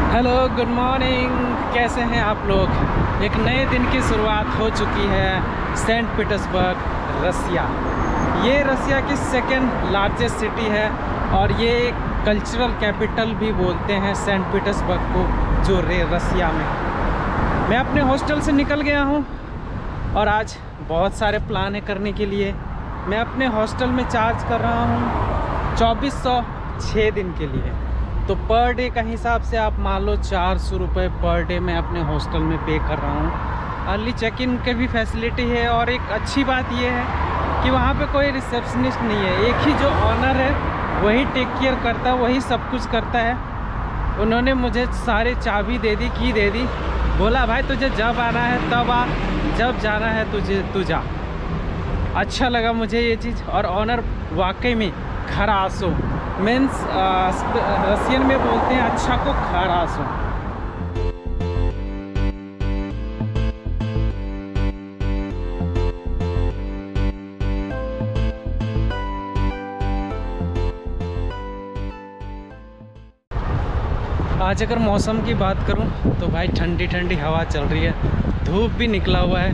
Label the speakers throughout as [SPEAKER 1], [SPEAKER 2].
[SPEAKER 1] Hello, good morning. कैसे हैं आप लोग? एक नए दिन की शुरुआत हो चुकी है सेंट पीटर्सबर्ग, रसिया। ये रसिया की सेकेंड लार्जेस्ट सिटी है और ये कल्चरल कैपिटल भी बोलते हैं सेंट पीटर्सबर्ग को, जो रसिया में। मैं अपने हॉस्टल से निकल गया हूँ और आज बहुत सारे प्लान है करने के लिए। मैं अपने हॉस्टल में चार्ज कर रहा हूँ 2406 दिन के लिए। तो पर डे का हिसाब से आप मान लो 400 रुपये पर डे मैं अपने हॉस्टल में पे कर रहा हूँ। अर्ली चेक इन की भी फैसिलिटी है और एक अच्छी बात यह है कि वहाँ पे कोई रिसेप्शनिस्ट नहीं है। एक ही जो ऑनर है वही टेक केयर करता है, वही सब कुछ करता है। उन्होंने मुझे सारे चाबी दे दी, की दे दी, बोला भाई तुझे जब आना है तब आ, जब जाना है तू जा। अच्छा लगा मुझे ये चीज़। और ऑनर वाकई में खरासो मीन्स रसियन में बोलते हैं अच्छा को खरासो। आज अगर मौसम की बात करूं तो भाई ठंडी ठंडी हवा चल रही है, धूप भी निकला हुआ है,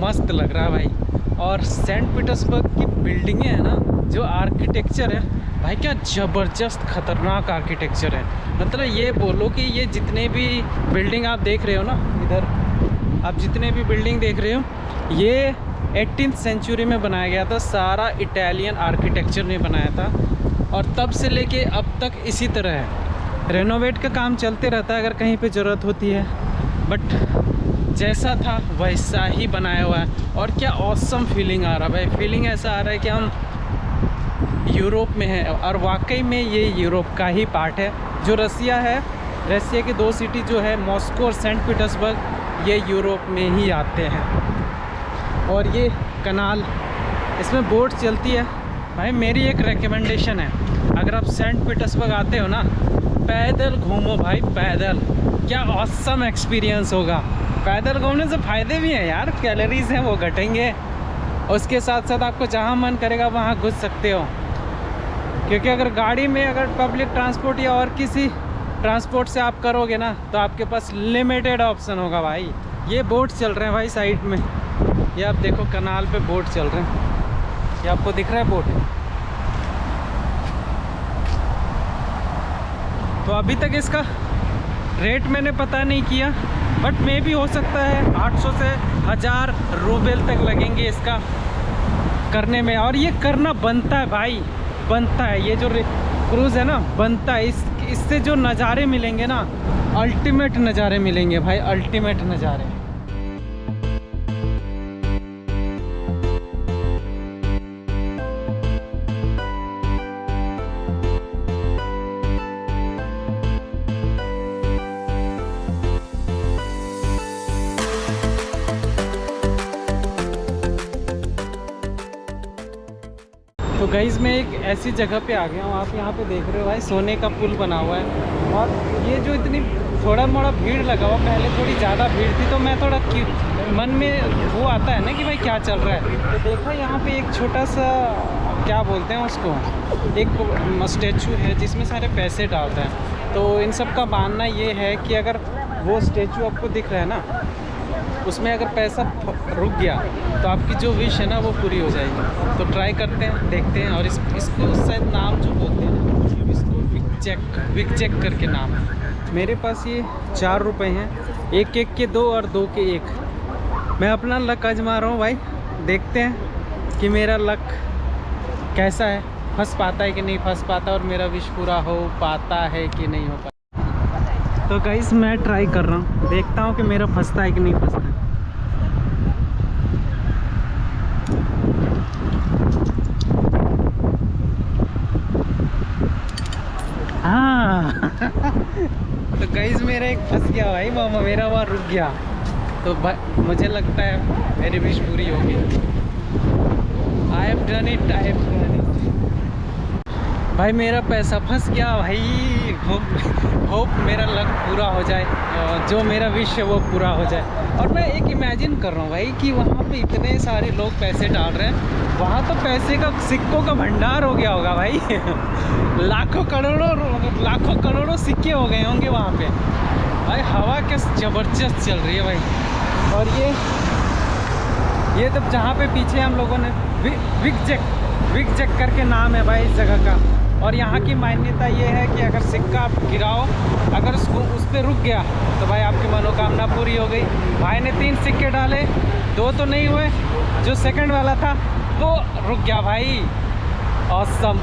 [SPEAKER 1] मस्त लग रहा है भाई। और सेंट पीटर्सबर्ग की बिल्डिंगें हैं ना, जो आर्किटेक्चर है भाई, क्या ज़बरदस्त खतरनाक आर्किटेक्चर है। मतलब ये बोलो कि ये जितने भी बिल्डिंग आप देख रहे हो ना, इधर आप जितने भी बिल्डिंग देख रहे हो, ये 18th सेंचुरी में बनाया गया था। सारा इटालियन आर्किटेक्चर ने बनाया था और तब से लेके अब तक इसी तरह है। रेनोवेट का काम चलते रहता है अगर कहीं पे ज़रूरत होती है, बट जैसा था वैसा ही बनाया हुआ है। और क्या ऑसम फीलिंग आ रहा है भाई, फीलिंग ऐसा आ रहा है कि हम यूरोप में है। और वाकई में ये यूरोप का ही पार्ट है। जो रसिया है, रसिया की दो सिटी जो है मॉस्को और सेंट पीटर्सबर्ग, ये यूरोप में ही आते हैं। और ये कनाल, इसमें बोट चलती है भाई। मेरी एक रिकमेंडेशन है, अगर आप सेंट पीटर्सबर्ग आते हो ना, पैदल घूमो भाई, पैदल। क्या ऑसम एक्सपीरियंस होगा। पैदल घूमने से फ़ायदे भी हैं यार, कैलोरीज हैं वो घटेंगे। उसके साथ साथ आपको जहाँ मन करेगा वहाँ घुस सकते हो, क्योंकि अगर गाड़ी में, अगर पब्लिक ट्रांसपोर्ट या और किसी ट्रांसपोर्ट से आप करोगे ना, तो आपके पास लिमिटेड ऑप्शन होगा भाई। ये बोट चल रहे हैं भाई साइड में, ये आप देखो कनाल पे बोट चल रहे हैं, ये आपको दिख रहा है बोट। तो अभी तक इसका रेट मैंने पता नहीं किया, बट मे भी हो सकता है 800 से 1000 रूबल तक लगेंगे इसका करने में। और ये करना बनता है भाई, बनता है। ये जो क्रूज़ है ना, बनता है। इससे जो नज़ारे मिलेंगे ना, अल्टीमेट नज़ारे मिलेंगे भाई, अल्टीमेट नज़ारे। तो गाइस मैं एक ऐसी जगह पे आ गया हूँ, आप यहाँ पे देख रहे हो भाई, सोने का पुल बना हुआ है। और ये जो इतनी थोड़ा मोड़ा भीड़ लगा हुआ, पहले थोड़ी ज़्यादा भीड़ थी, तो मैं थोड़ा मन में वो आता है ना कि भाई क्या चल रहा है। तो देखा यहाँ पे एक छोटा सा, क्या बोलते हैं उसको, एक स्टैचू है जिसमें सारे पैसे डालते हैं। तो इन सब का मानना ये है कि अगर वो स्टैचू आपको दिख रहा है ना, उसमें अगर पैसा रुक गया तो आपकी जो विश है ना वो पूरी हो जाएगी। तो ट्राई करते हैं, देखते हैं। और इसको शायद नाम जो बोलते हैं, इसको विक चेक करके नाम है। मेरे पास ये 4 रुपये हैं, एक के 2 और 2 के 1। मैं अपना लक आजमा रहा हूँ भाई, देखते हैं कि मेरा लक कैसा है, फंस पाता है कि नहीं फंस पाता, और मेरा विश पूरा हो पाता है कि नहीं हो पाता। तो गाइस मैं ट्राई कर रहा हूँ, देखता हूँ कि मेरा फंसता है कि नहीं फंसता है। हाँ तो गाइस मेरा एक फंस गया भाई, मामा मेरा वहाँ रुक गया। तो मुझे लगता है मेरी विश पूरी होगी। I have done it, I have done it. भाई मेरा पैसा फंस गया भाई। होप मेरा लक पूरा हो जाए, जो मेरा विश है वो पूरा हो जाए। और मैं एक इमेजिन कर रहा हूँ भाई कि वहाँ पे इतने सारे लोग पैसे डाल रहे हैं, वहाँ तो पैसे का, सिक्कों का भंडार हो गया होगा भाई। लाखों करोड़ों सिक्के हो गए होंगे वहाँ पे। क्या ज़बरदस्त चल रही है भाई। और ये तो जहाँ पे पीछे हम लोगों ने विगजक करके नाम है भाई इस जगह का। और यहाँ की मान्यता ये है कि अगर सिक्का आप गिराओ, अगर उसको उस पर रुक गया तो भाई आपकी मनोकामना पूरी हो गई। भाई ने 3 सिक्के डाले, 2 तो नहीं हुए, जो सेकंड वाला था वो रुक गया भाई। ऑसम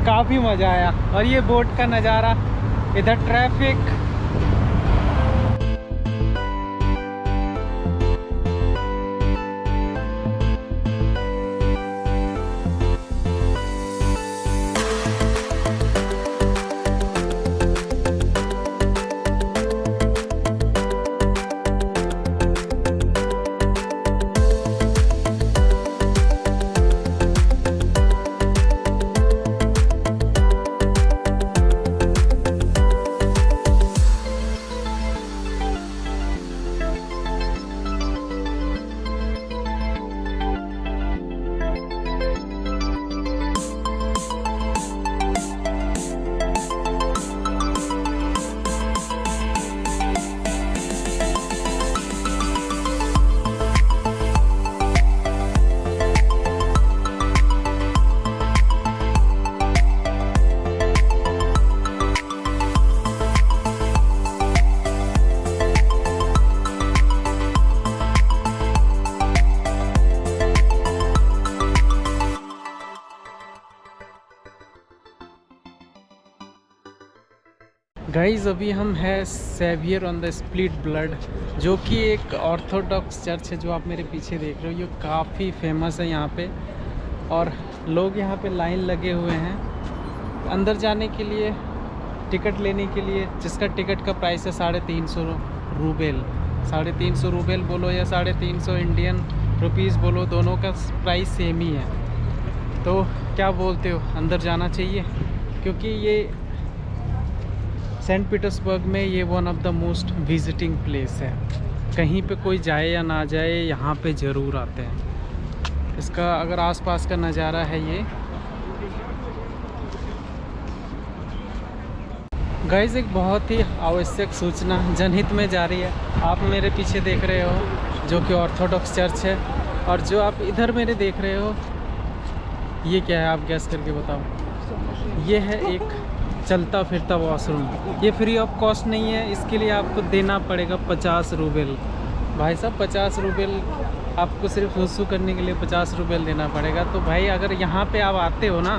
[SPEAKER 1] काफ़ी मज़ा आया। और ये बोट का नज़ारा, इधर ट्रैफिक, गाइज अभी हम हैं saviour on the split blood, जो कि एक ऑर्थोडॉक्स चर्च है जो आप मेरे पीछे देख रहे हो। ये काफ़ी फेमस है यहाँ पे, और लोग यहाँ पे लाइन लगे हुए हैं अंदर जाने के लिए, टिकट लेने के लिए, जिसका टिकट का प्राइस है 350 रूबेल। 350 रूबेल बोलो या 350 इंडियन रुपीज़ बोलो, दोनों का प्राइस सेम ही है। तो क्या बोलते हो, अंदर जाना चाहिए? क्योंकि ये सेंट पीटर्सबर्ग में ये one of the most visiting place है। कहीं पे कोई जाए या ना जाए, यहाँ पे ज़रूर आते हैं। इसका अगर आसपास का नज़ारा है ये। गाइस एक बहुत ही आवश्यक सूचना जनहित में जारी है। आप मेरे पीछे देख रहे हो जो कि ऑर्थोडॉक्स चर्च है, और जो आप इधर मेरे देख रहे हो ये क्या है, आप गैस करके बताओ। ये है एक चलता फिरता वॉशरूम। ये फ्री ऑफ कॉस्ट नहीं है, इसके लिए आपको देना पड़ेगा 50 रूबेल। भाई साहब 50 रूबेल आपको सिर्फ हुस्सू करने के लिए 50 रूबेल देना पड़ेगा। तो भाई अगर यहाँ पे आप आते हो ना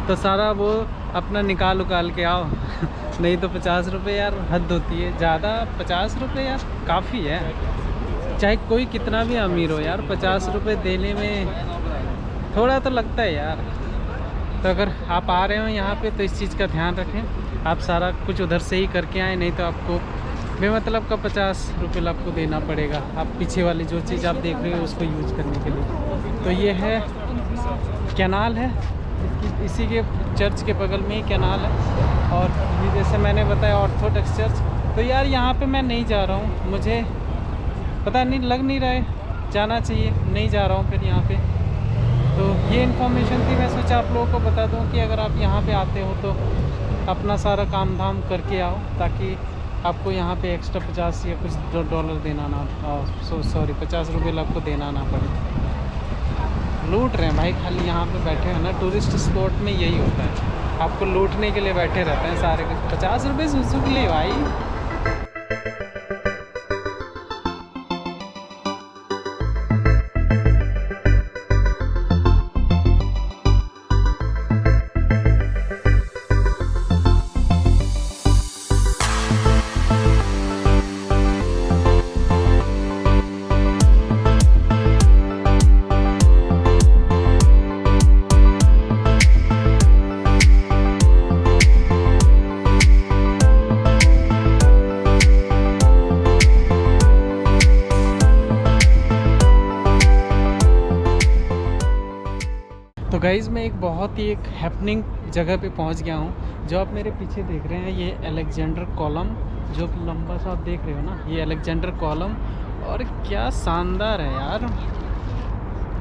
[SPEAKER 1] तो सारा वो अपना निकाल के आओ नहीं तो 50 रुपये यार हद होती है। ज़्यादा 50 रुपये यार काफ़ी है, चाहे कोई कितना भी अमीर हो यार, 50 रुपये देने में थोड़ा तो लगता है यार। तो अगर आप आ रहे हो यहाँ पे तो इस चीज़ का ध्यान रखें, आप सारा कुछ उधर से ही करके आए, नहीं तो आपको बेमतलब का 50 रुपये आपको देना पड़ेगा। आप पीछे वाली जो चीज़ आप देख रहे हो उसको यूज करने के लिए। तो ये है कैनाल है, इसी के चर्च के बगल में ही कैनाल है। और ये जैसे मैंने बताया ऑर्थोडॉक्स चर्च, तो यार यहाँ पे मैं नहीं जा रहा हूँ, मुझे पता नहीं लग नहीं रहा है जाना चाहिए, नहीं जा रहा हूँ फिर यहाँ पे। तो ये इन्फॉर्मेशन थी, मैं सोचा आप लोगों को बता दूं कि अगर आप यहाँ पे आते हो तो अपना सारा काम धाम करके आओ, ताकि आपको यहाँ पे एक्स्ट्रा 50 या कुछ $1 देना ना, 50 रुपये आपको देना ना पड़े। लूट रहे हैं भाई, खाली यहाँ पे बैठे हैं ना, टूरिस्ट स्पॉट में यही होता है, आपको लूटने के लिए बैठे रहते हैं सारे। 50 रुपये सुसु के लिए भाई। तो गाइज़ मैं एक बहुत ही एक हैपनिंग जगह पे पहुंच गया हूं। जो आप मेरे पीछे देख रहे हैं ये अलेक्जेंडर कॉलम, जो लंबा सा आप देख रहे हो ना, ये अलेक्जेंडर कॉलम। और क्या शानदार है यार,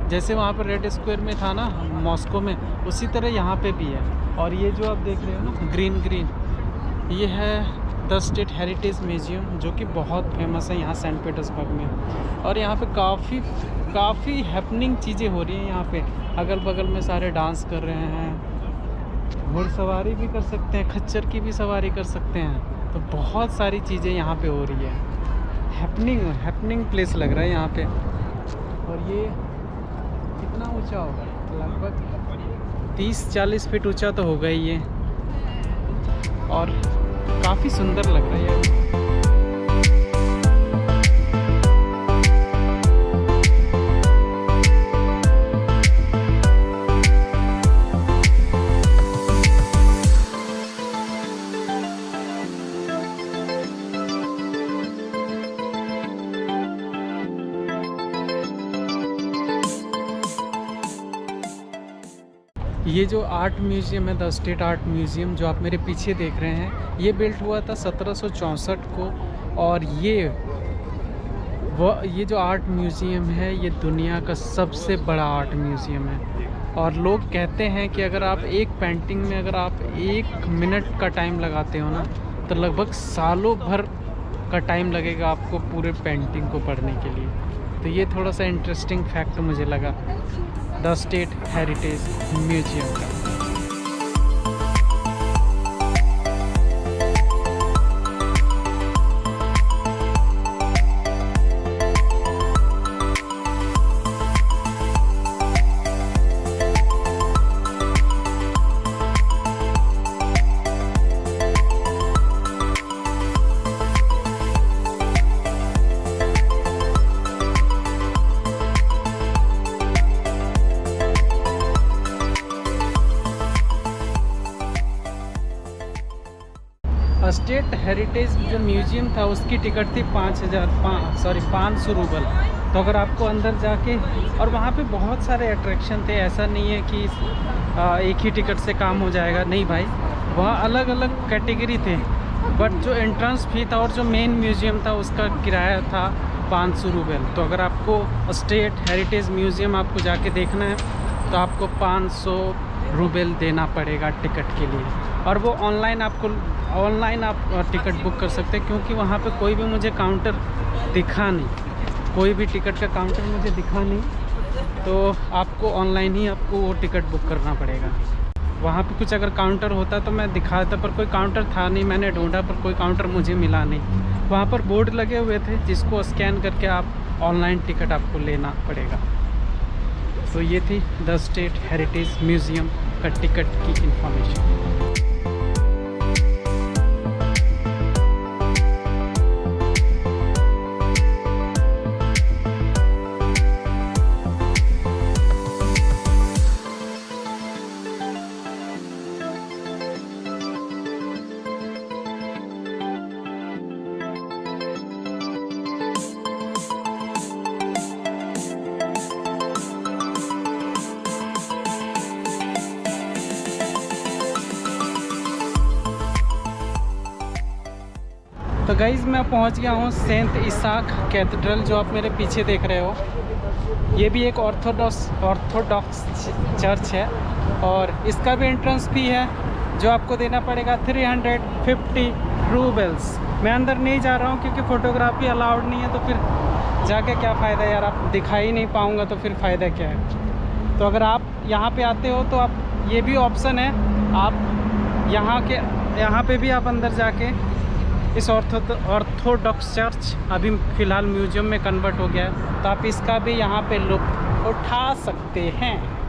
[SPEAKER 1] जैसे वहाँ पर रेड स्क्वायर में था ना मॉस्को में, उसी तरह यहाँ पे भी है। और ये जो आप देख रहे हो ना ग्रीन ग्रीन, ये है द स्टेट हेरिटेज म्यूजियम, जो कि बहुत फेमस है यहाँ सेंट पीटर्सबर्ग में। और यहाँ पे काफ़ी हैपनिंग चीज़ें हो रही हैं। यहाँ पे अगल बगल में सारे डांस कर रहे हैं, घुड़सवारी भी कर सकते हैं, खच्चर की भी सवारी कर सकते हैं। तो बहुत सारी चीज़ें यहाँ पे हो रही है। हैपनिंग प्लेस लग रहा है यहाँ पे। और ये कितना ऊंचा होगा? लगभग 30-40 फीट ऊंचा तो होगा ही ये। और काफ़ी सुंदर लग रहा है ये। ये जो आर्ट म्यूज़ियम है, द स्टेट आर्ट म्यूज़ियम, जो आप मेरे पीछे देख रहे हैं, ये बिल्ट हुआ था 1764 को। और ये जो आर्ट म्यूज़ियम है, ये दुनिया का सबसे बड़ा आर्ट म्यूज़ियम है। और लोग कहते हैं कि अगर आप एक पेंटिंग में अगर आप 1 मिनट का टाइम लगाते हो ना, तो लगभग सालों भर का टाइम लगेगा आपको पूरे पेंटिंग को पढ़ने के लिए। तो ये थोड़ा सा इंटरेस्टिंग फैक्ट मुझे लगा द स्टेट हेरिटेज म्यूजियम का। स्टेट हेरिटेज जो म्यूजियम था उसकी टिकट थी 500 रूबल। तो अगर आपको अंदर जाके, और वहाँ पे बहुत सारे अट्रैक्शन थे, ऐसा नहीं है कि एक ही टिकट से काम हो जाएगा, नहीं भाई, वहाँ अलग अलग कैटेगरी थे। बट जो एंट्रेंस फी था और जो मेन म्यूजियम था उसका किराया था 500 रूबल। तो अगर आपको स्टेट हेरिटेज म्यूजियम आपको जाके देखना है तो आपको 500 रूबल देना पड़ेगा टिकट के लिए। और वो ऑनलाइन आप टिकट बुक कर सकते हैं, क्योंकि वहाँ पे कोई भी मुझे काउंटर दिखा नहीं, कोई भी टिकट का काउंटर मुझे दिखा नहीं। तो आपको ऑनलाइन ही आपको वो टिकट बुक करना पड़ेगा। वहाँ पे कुछ अगर काउंटर होता तो मैं दिखाता, पर कोई काउंटर था नहीं। मैंने ढूंढा पर कोई काउंटर मुझे मिला नहीं। वहाँ पर बोर्ड लगे हुए थे जिसको स्कैन करके आप ऑनलाइन टिकट आपको लेना पड़ेगा। तो ये थी द स्टेट हेरिटेज म्यूज़ियम का टिकट की इंफॉर्मेशन। तो गाइज़ मैं पहुंच गया हूं सेंट इसाक कैथेड्रल, जो आप मेरे पीछे देख रहे हो। ये भी एक ऑर्थोडॉक्स चर्च है और इसका भी एंट्रेंस फी है जो आपको देना पड़ेगा 350 रूबल्स। मैं अंदर नहीं जा रहा हूं क्योंकि फ़ोटोग्राफी अलाउड नहीं है, तो फिर जाके क्या फ़ायदा यार, आप दिखा ही नहीं पाऊँगा तो फिर फ़ायदा क्या है। तो अगर आप यहाँ पे आते हो तो आप, ये भी ऑप्शन है, आप यहाँ पे भी आप अंदर जाके इस ऑर्थोडॉक्स चर्च अभी फ़िलहाल म्यूज़ियम में कन्वर्ट हो गया है, तो आप इसका भी यहाँ पे लुत्फ़ उठा सकते हैं।